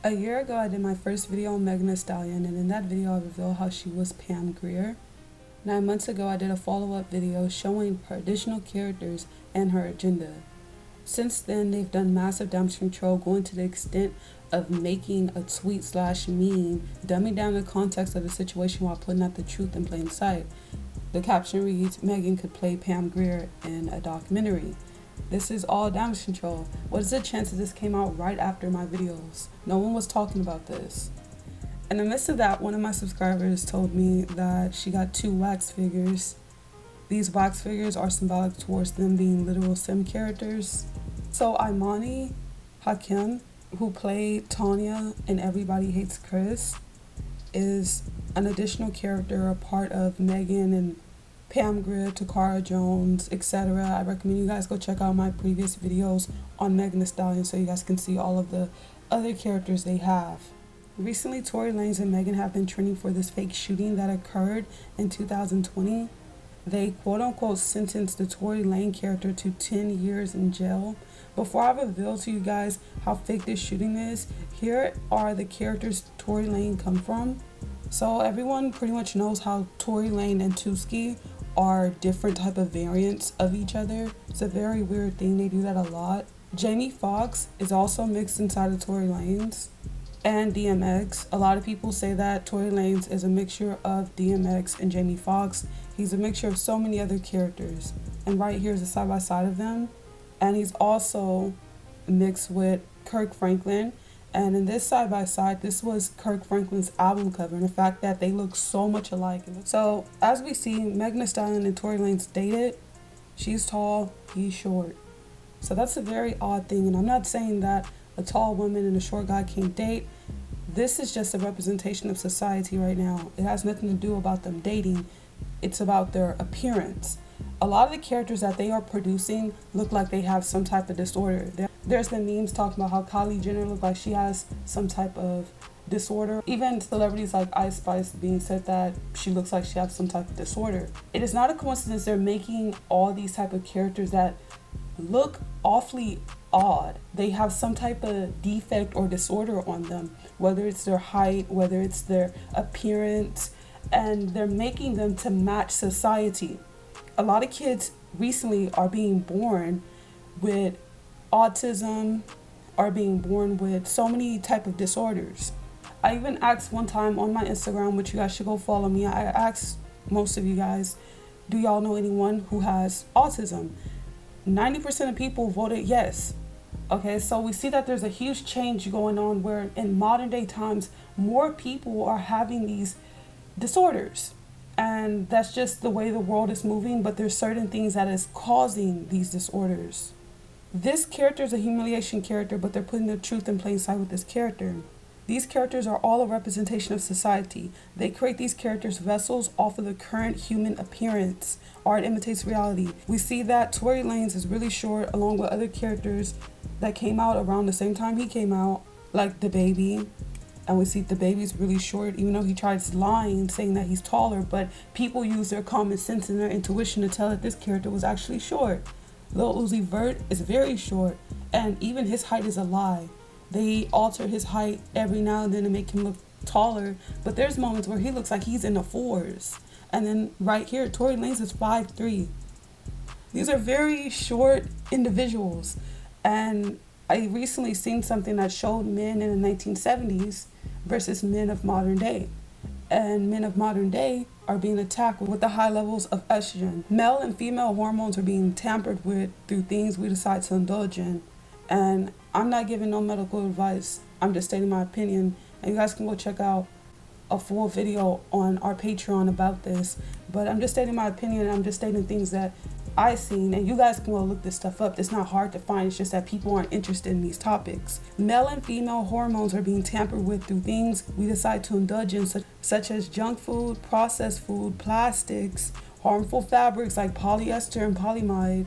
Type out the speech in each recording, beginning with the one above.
A year ago, I did my first video on Megan Thee Stallion, and in that video, I revealed how she was Pam Grier. 9 months ago, I did a follow-up video showing her additional characters and her agenda. Since then, they've done massive damage control, going to the extent of making a tweet/meme, dumbing down the context of the situation while putting out the truth in plain sight. The caption reads, "Megan could play Pam Grier in a documentary." This is all damage control. What is the chance that this came out right after my videos? No one was talking about this. In the midst of that, one of my subscribers told me that she got 2 wax figures. These wax figures are symbolic towards them being literal sim characters. So Imani Hakim, who played Tanya in Everybody Hates Chris, is an additional character, a part of Megan and Pam Grier, Takara Jones, etc. I recommend you guys go check out my previous videos on Megan Thee Stallion so you guys can see all of the other characters they have. Recently, Tory Lanez and Megan have been trending for this fake shooting that occurred in 2020. They quote-unquote sentenced the Tory Lanez character to 10 years in jail. Before I reveal to you guys how fake this shooting is, here are the characters Tory Lanez come from. So everyone pretty much knows how Tory Lanez and Tuski are different type of variants of each other. It's a very weird thing. They do that a lot. Jamie Foxx is also mixed inside of Tory Lanez and DMX. A lot of people say that Tory Lanez is a mixture of DMX and Jamie Foxx. He's a mixture of so many other characters. And right here is a side-by-side of them. And he's also mixed with Kirk Franklin. And in this side-by-side, this was Kirk Franklin's album cover, and the fact that they look so much alike. So, as we see, Megan Thee Stallion and Tory Lanez dated. She's tall, he's short. So that's a very odd thing, and I'm not saying that a tall woman and a short guy can't date. This is just a representation of society right now. It has nothing to do about them dating. It's about their appearance. A lot of the characters that they are producing look like they have some type of disorder. There's been memes talking about how Kylie Jenner looks like she has some type of disorder. Even celebrities like Ice Spice being said that she looks like she has some type of disorder. It is not a coincidence they're making all these type of characters that look awfully odd. They have some type of defect or disorder on them, whether it's their height, whether it's their appearance, and they're making them to match society. A lot of kids recently are being born with autism, are being born with so many type of disorders. I even asked one time on my Instagram, which you guys should go follow me, I asked most of you guys, do y'all know anyone who has autism? 90% of people voted yes. Okay, so we see that there's a huge change going on where in modern day times, more people are having these disorders. And that's just the way the world is moving, but there's certain things that is causing these disorders. This character is a humiliation character, but they're putting the truth in plain sight with this character. These characters are all a representation of society. They create these characters vessels off of the current human appearance. Art imitates reality. We see that Tory Lanez is really short, along with other characters that came out around the same time he came out, like the baby. And we see the baby's really short, even though he tries lying, saying that he's taller, but people use their common sense and their intuition to tell that this character was actually short. Lil Uzi Vert is very short, and even his height is a lie. They alter his height every now and then to make him look taller, but there's moments where he looks like he's in the 4s. And then right here, Tory Lanez is 5'3". These are very short individuals, and I recently seen something that showed men in the 1970s versus men of modern day. And men of modern day are being attacked with the high levels of estrogen. Male and female hormones are being tampered with through things we decide to indulge in. And I'm not giving no medical advice. I'm just stating my opinion. And you guys can go check out a full video on our Patreon about this. But I'm just stating my opinion, and I'm just stating things that I seen, and you guys can go look this stuff up. It's not hard to find. It's just that people aren't interested in these topics. Male and female hormones are being tampered with through things we decide to indulge in, such as junk food, processed food, plastics, harmful fabrics like polyester and polyamide.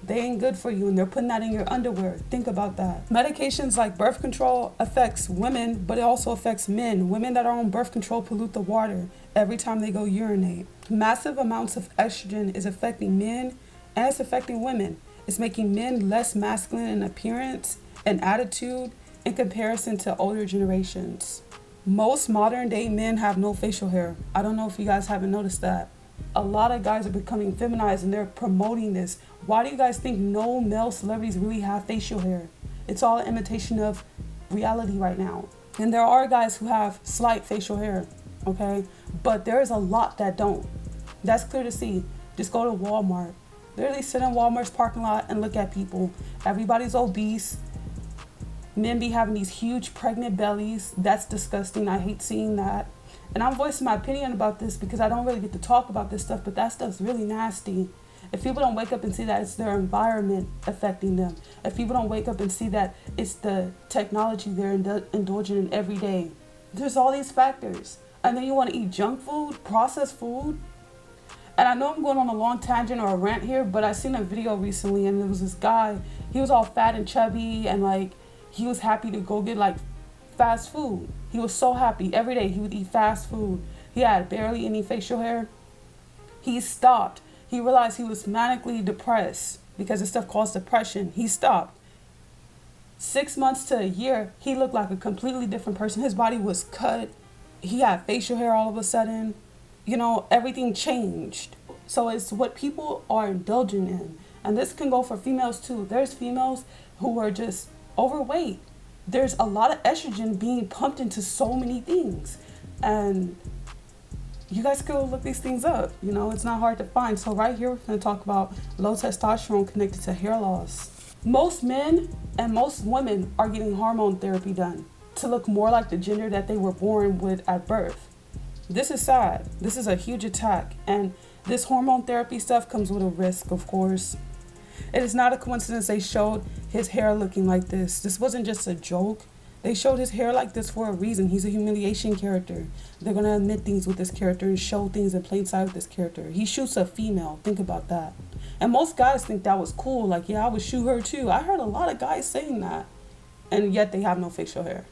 They ain't good for you, and they're putting that in your underwear. Think about that. Medications like birth control affects women, but it also affects men. Women that are on birth control pollute the water every time they go urinate. Massive amounts of estrogen is affecting men, and it's affecting women. It's making men less masculine in appearance and attitude, in comparison to older generations. Most modern day men have no facial hair. I don't know if you guys haven't noticed that. A lot of guys are becoming feminized and they're promoting this. Why do you guys think no male celebrities really have facial hair? It's all an imitation of reality right now. And there are guys who have slight facial hair, okay? But there is a lot that don't. That's clear to see. Just go to Walmart. Literally sit in Walmart's parking lot and look at people. Everybody's obese. Men be having these huge pregnant bellies. That's disgusting. I hate seeing that. And I'm voicing my opinion about this because I don't really get to talk about this stuff, but that stuff's really nasty. If people don't wake up and see that it's their environment affecting them, if people don't wake up and see that it's the technology they're indulging in every day, there's all these factors. And then you want to eat junk food, processed food. And I know I'm going on a long tangent or a rant here, but I seen a video recently and there was this guy, he was all fat and chubby and like he was happy to go get like fast food. He was so happy. Every day he would eat fast food. He had barely any facial hair. He stopped. He realized he was manically depressed because this stuff caused depression. He stopped. 6 months to a year, he looked like a completely different person. His body was cut. He had facial hair all of a sudden. You know, everything changed. So it's what people are indulging in. And this can go for females too. There's females who are just overweight. There's a lot of estrogen being pumped into so many things. And you guys can go look these things up. You know, it's not hard to find. So right here, we're going to talk about low testosterone connected to hair loss. Most men and most women are getting hormone therapy done to look more like the gender that they were born with at birth. This is sad. This is a huge attack. And this hormone therapy stuff comes with a risk, of course. It is not a coincidence they showed his hair looking like this. This wasn't just a joke. They showed his hair like this for a reason. He's a humiliation character. They're going to admit things with this character and show things in plain sight with this character. He shoots a female. Think about that. And most guys think that was cool. Like, yeah, I would shoot her too. I heard a lot of guys saying that. And yet they have no facial hair.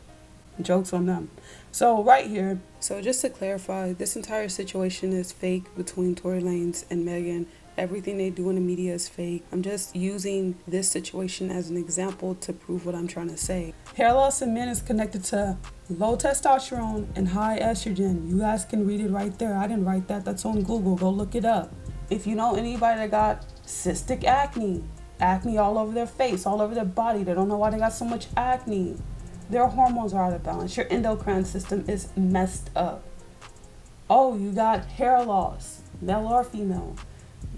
Joke's on them. So right here. So just to clarify, this entire situation is fake between Tory Lanez and Megan. Everything they do in the media is fake. I'm just using this situation as an example to prove what I'm trying to say. Hair loss in men is connected to low testosterone and high estrogen. You guys can read it right there. I didn't write that. That's on Google. Go look it up. If you know anybody that got cystic acne all over their face, all over their body, they don't know why they got so much acne. Their hormones are out of balance. Your endocrine system is messed up. Oh, you got hair loss, male or female.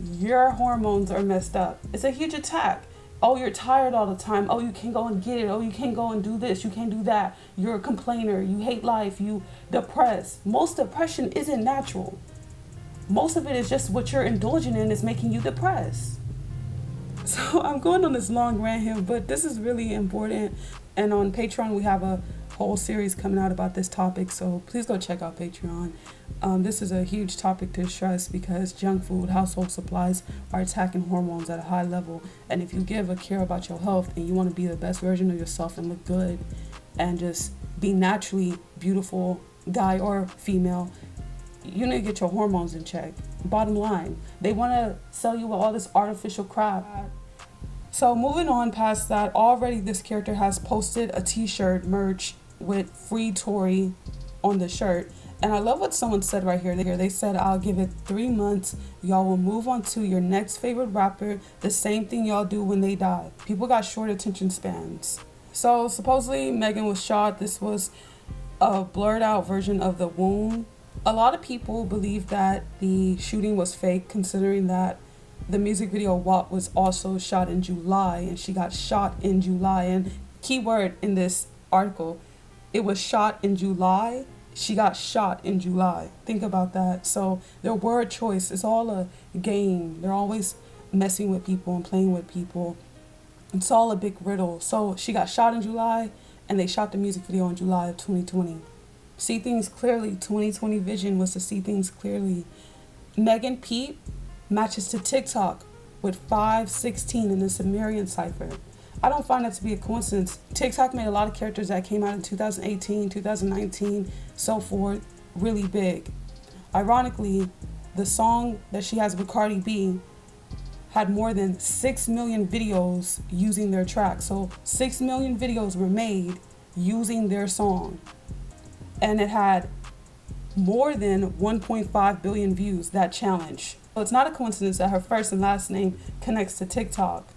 Your hormones are messed up. It's a huge attack. Oh, you're tired all the time. Oh, you can't go and get it. Oh, you can't go and do this. You can't do that. You're a complainer. You hate life. You depressed. Most depression isn't natural. Most of it is just what you're indulging in is making you depressed. So I'm going on this long rant here, but this is really important. And on Patreon, we have a whole series coming out about this topic. So please go check out Patreon. This is a huge topic to stress because junk food, household supplies are attacking hormones at a high level. And if you give a care about your health and you want to be the best version of yourself and look good and just be naturally beautiful, guy or female, you need to get your hormones in check. Bottom line, they want to sell you all this artificial crap. So moving on past that, already this character has posted a t-shirt merch with Free Tory on the shirt. And I love what someone said right here. They said, I'll give it 3 months. Y'all will move on to your next favorite rapper. The same thing y'all do when they die. People got short attention spans. So supposedly Megan was shot. This was a blurred out version of the wound. A lot of people believe that the shooting was fake, considering that the music video WAP was also shot in July and she got shot in July. And keyword in this article, it was shot in July. She got shot in July. Think about that. So their word choice is all a game. They're always messing with people and playing with people. It's all a big riddle. So she got shot in July and they shot the music video in July of 2020. See things clearly. 2020 vision was to see things clearly. Megan Peep matches to TikTok with 516 in the Sumerian cipher. I don't find that to be a coincidence. TikTok made a lot of characters that came out in 2018, 2019, so forth, really big. Ironically, the song that she has with Cardi B had more than 6 million videos using their track. So 6 million videos were made using their song. And it had more than 1.5 billion views, that challenge. So it's not a coincidence that her first and last name connects to TikTok.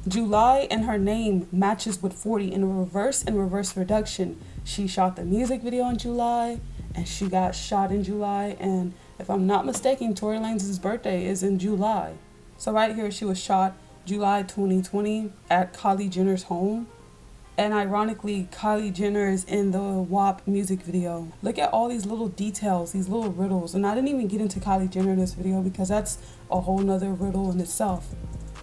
July and her name matches with 40 in reverse and reverse reduction. She shot the music video in July and she got shot in July, and if I'm not mistaken, Tory Lanez's birthday is in July. So right here she was shot July 2020 at Kylie Jenner's home. And ironically, Kylie Jenner is in the WAP music video. Look at all these little details, these little riddles. And I didn't even get into Kylie Jenner in this video because that's a whole nother riddle in itself.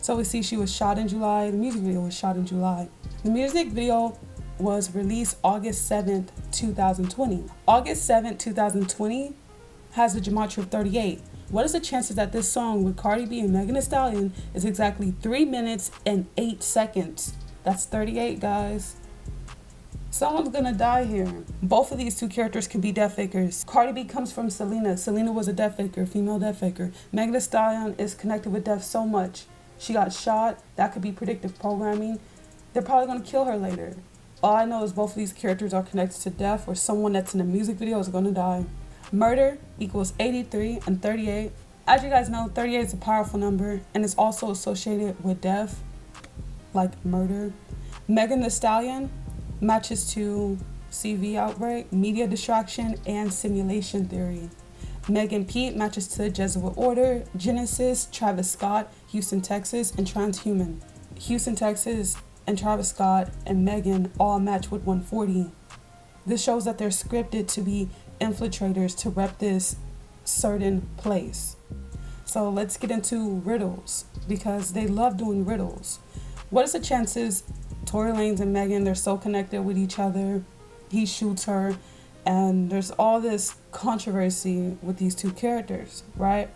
So we see she was shot in July. The music video was shot in July. The music video was released August 7th, 2020. August 7th, 2020 has a gematria of 38. What is the chances that this song with Cardi B and Megan Thee Stallion is exactly 3 minutes and 8 seconds? That's 38, guys. Someone's gonna die here. Both of these two characters can be death fakers. Cardi B comes from Selena. Selena was a death faker, female death faker. Megan Thee Stallion is connected with death so much. She got shot. That could be predictive programming. They're probably gonna kill her later. All I know is both of these characters are connected to death, or someone that's in a music video is gonna die. Murder equals 83 and 38. As you guys know, 38 is a powerful number and it's also associated with death, like murder. Megan Thee Stallion matches to CV outbreak, media distraction, and simulation theory. Megan Pete matches to Jesuit Order, Genesis, Travis Scott, Houston, Texas, and Transhuman. Houston, Texas, and Travis Scott and Megan all match with 140. This shows that they're scripted to be infiltrators to rep this certain place. So let's get into riddles because they love doing riddles. What is the chances Tory Lanez and Megan, they're so connected with each other, he shoots her, and there's all this controversy with these two characters, right?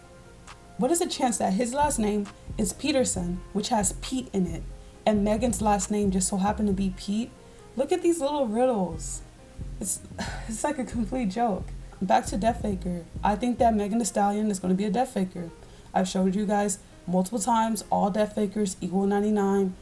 What is the chance that his last name is Peterson, which has Pete in it, and Megan's last name just so happened to be Pete? Look at these little riddles. It's like a complete joke. Back to death faker. I think that Megan Thee Stallion is going to be a death faker. I've showed you guys multiple times, all death fakers equal 99.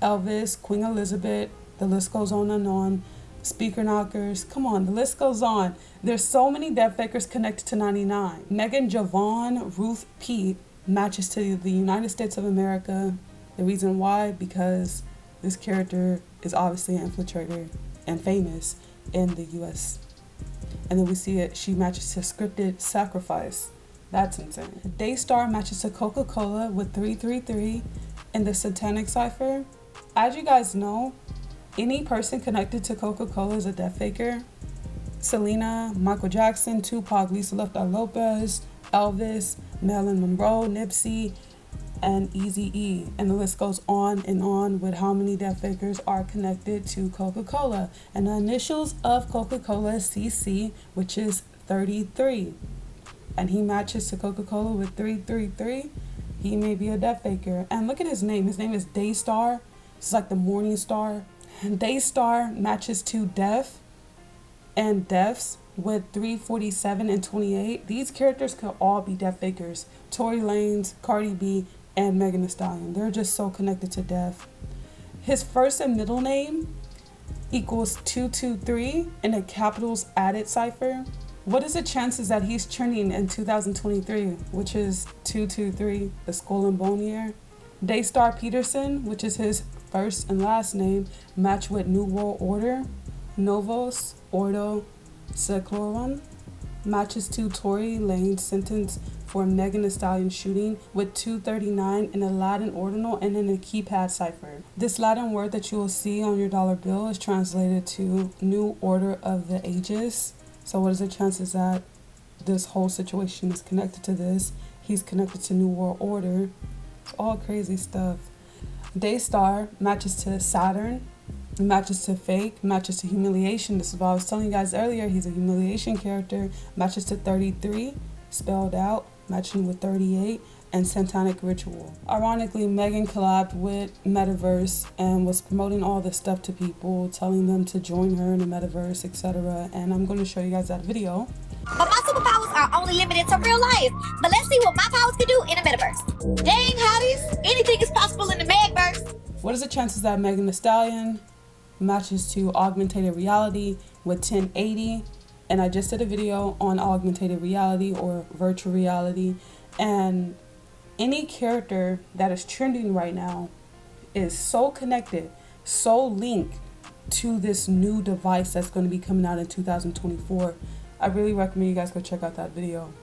Elvis, Queen Elizabeth, the list goes on and on. Speaker knockers, come on, the list goes on. There's so many death fakers connected to 99. Megan Javon Ruth Pete matches to the United States of America. The reason why, because this character is obviously an infiltrator and famous in the US. And then we see it, she matches to scripted sacrifice. That's insane. Daystar matches to Coca-Cola with 333 in the satanic cipher. As you guys know, any person connected to Coca-Cola is a death faker. Selena, Michael Jackson, Tupac, Lisa Lopez, Elvis, Marilyn Monroe, Nipsey, and Eazy-E. And the list goes on and on with how many death fakers are connected to Coca-Cola. And the initials of Coca-Cola is CC, which is 33. And he matches to Coca-Cola with 333. He may be a death faker. And look at his name. His name is Daystar. It's like the morning star. Daystar matches to death and deaths with 347 and 28. These characters could all be death fakers. Tory Lanez, Cardi B, and Megan Thee Stallion. They're just so connected to death. His first and middle name equals 223 in a capitals added cipher. What is the chances that he's trending in 2023, which is 223, the skull and bone year? Daystar Peterson, which is his first and last name, match with New World Order. Novos Ordo Seclorum matches to Tory Lanez sentence for Megan Thee Stallion shooting with 239 in a Latin ordinal and in a keypad cipher. This Latin word that you will see on your dollar bill is translated to New Order of the Ages. So what is the chances that this whole situation is connected to this? He's connected to New World Order. It's all crazy stuff. Daystar matches to Saturn, matches to fake, matches to humiliation. This is what I was telling you guys earlier. He's a humiliation character. Matches to 33, spelled out, matching with 38, and satanic ritual. Ironically, Megan collabed with Metaverse and was promoting all this stuff to people, telling them to join her in the Metaverse, etc. And I'm going to show you guys that video. But my superpowers are only limited to real life. But let's see what my powers can do in the metaverse. Dang, hotties, anything is possible in the Megverse. What is the chances that Megan Thee Stallion matches to augmented reality with 1080. And I just did a video on augmented reality or virtual reality. And any character that is trending right now is so connected, so linked to this new device that's going to be coming out in 2024. I really recommend you guys go check out that video.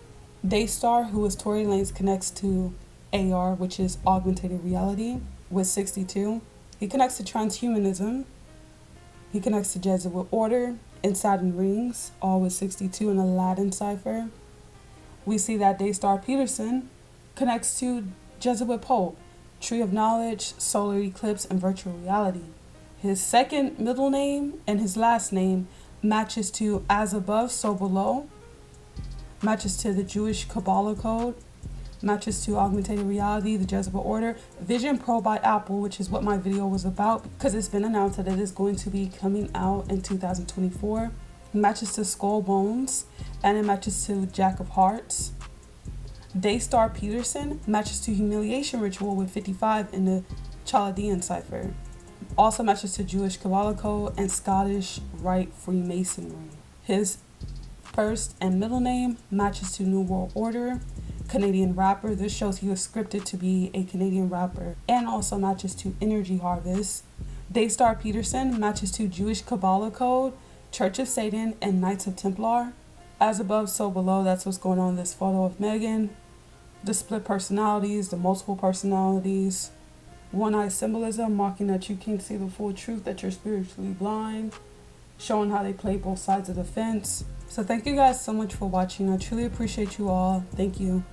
Daystar, who is Tory Lanez, connects to AR, which is augmented reality, with 62. He connects to transhumanism. He connects to Jesuit Order and Saturn Rings, all with 62 in Aladdin cipher. We see that Daystar Peterson connects to Jesuit Pope, Tree of Knowledge, Solar Eclipse, and Virtual Reality. His second middle name and his last name matches to As Above, So Below, matches to the Jewish Kabbalah Code, matches to augmented reality, the Jesuit Order, Vision Pro by Apple, which is what my video was about because it's been announced that it is going to be coming out in 2024. Matches to Skull Bones, and it matches to Jack of Hearts. Daystar Peterson matches to Humiliation Ritual with 55 in the Chaldean cipher. Also matches to Jewish Kabbalah Code and Scottish Rite Freemasonry. His first and middle name matches to New World Order, Canadian rapper. This shows he was scripted to be a Canadian rapper, and also matches to Energy Harvest. Daystar Peterson matches to Jewish Kabbalah Code, Church of Satan, and Knights of Templar. As Above, So Below, that's what's going on in this photo of Megan. The split personalities, the multiple personalities. One-eye symbolism, mocking that you can't see the full truth, that you're spiritually blind. Showing how they play both sides of the fence. So thank you guys so much for watching. I truly appreciate you all. Thank you.